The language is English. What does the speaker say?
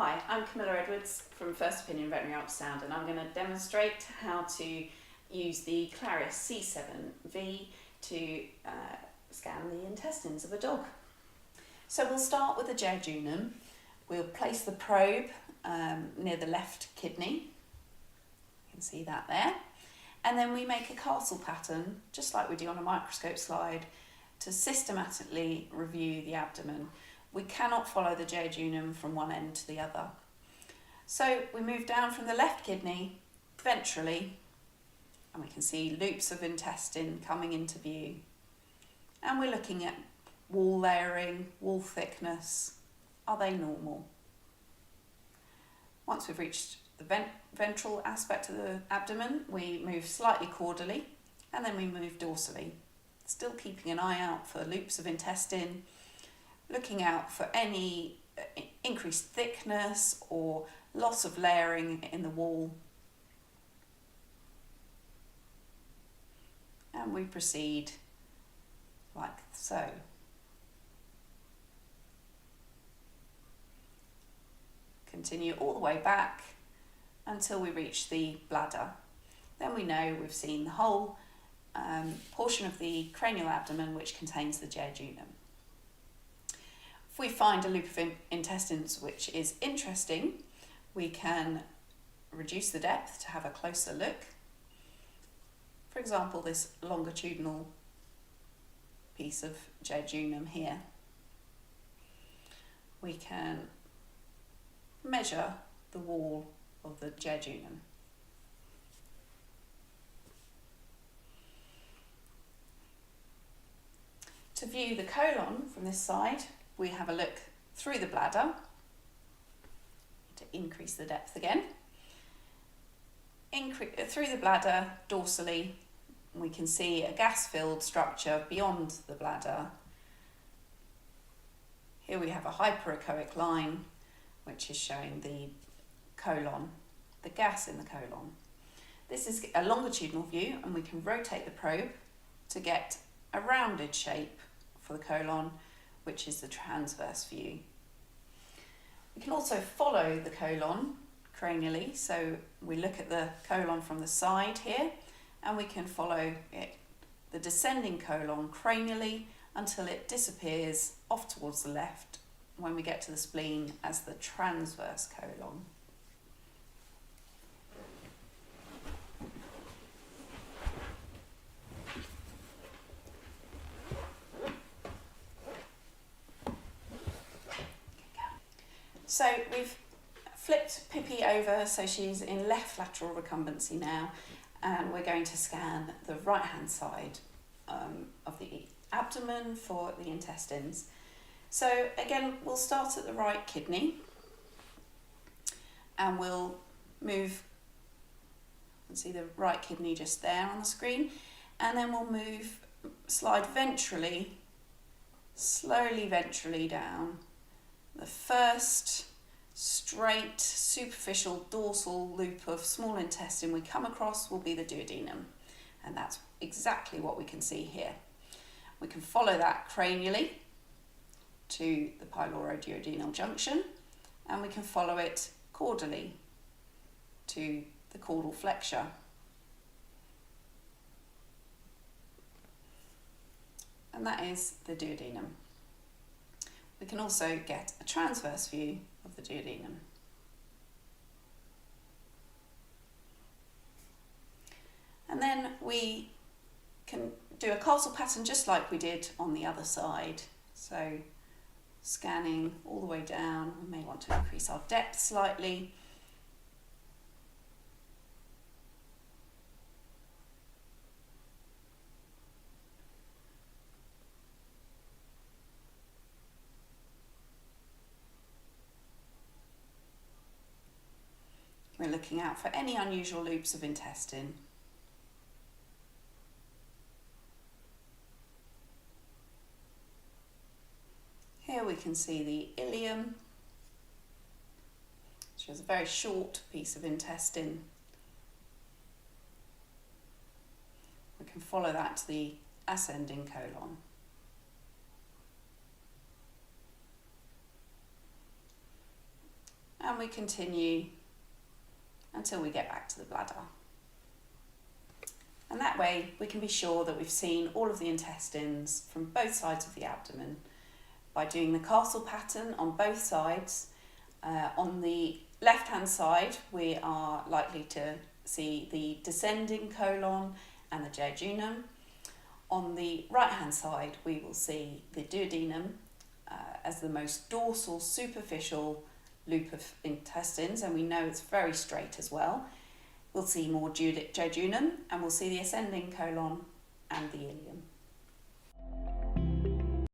Hi, I'm Camilla Edwards from First Opinion Veterinary Ultrasound, and I'm going to demonstrate how to use the Clarius C7V to scan the intestines of a dog. So we'll start with the jejunum. We'll place the probe near the left kidney. You can see that there. And then we make a castle pattern, just like we do on a microscope slide, to systematically review the abdomen. We cannot follow the jejunum from one end to the other. So we move down from the left kidney ventrally, and we can see loops of intestine coming into view. And we're looking at wall layering, wall thickness. Are they normal? Once we've reached the ventral aspect of the abdomen, we move slightly caudally, and then we move dorsally, still keeping an eye out for loops of intestine, looking out for any increased thickness or loss of layering in the wall. And we proceed like so. Continue all the way back until we reach the bladder. Then we know we've seen the whole portion of the cranial abdomen which contains the jejunum. If we find a loop of intestines which is interesting, we can reduce the depth to have a closer look. For example, this longitudinal piece of jejunum here. We can measure the wall of the jejunum. To view the colon from this side, we have a look through the bladder to increase the depth again. Through the bladder dorsally, we can see a gas-filled structure beyond the bladder. Here we have a hyperechoic line which is showing the colon, the gas in the colon. This is a longitudinal view, and we can rotate the probe to get a rounded shape for the colon, which is the transverse view. We can also follow the colon cranially, so we look at the colon from the side here, and we can follow it, the descending colon cranially, until it disappears off towards the left when we get to the spleen as the transverse colon. So we've flipped Pippi over so she's in left lateral recumbency now, and we're going to scan the right hand side of the abdomen for the intestines. So again, we'll start at the right kidney, and we'll move, you can see the right kidney just there on the screen, and then we'll slide ventrally, slowly ventrally down. The first straight superficial dorsal loop of small intestine we come across will be the duodenum, and that's exactly what we can see here. We can follow that cranially to the pyloroduodenal junction, and we can follow it caudally to the caudal flexure. And that is the duodenum. We can also get a transverse view of the duodenum. And then we can do a castle pattern just like we did on the other side. So scanning all the way down, we may want to increase our depth slightly. We're looking out for any unusual loops of intestine. Here we can see the ileum, which is a very short piece of intestine. We can follow that to the ascending colon. and we continue until we get back to the bladder. And that way we can be sure that we've seen all of the intestines from both sides of the abdomen by doing the castle pattern on both sides. On the left hand side we are likely to see the descending colon and the jejunum. On the right hand side we will see the duodenum as the most dorsal superficial loop of intestines, and we know it's very straight as well. We'll see more jejunum, and we'll see the ascending colon and the ileum.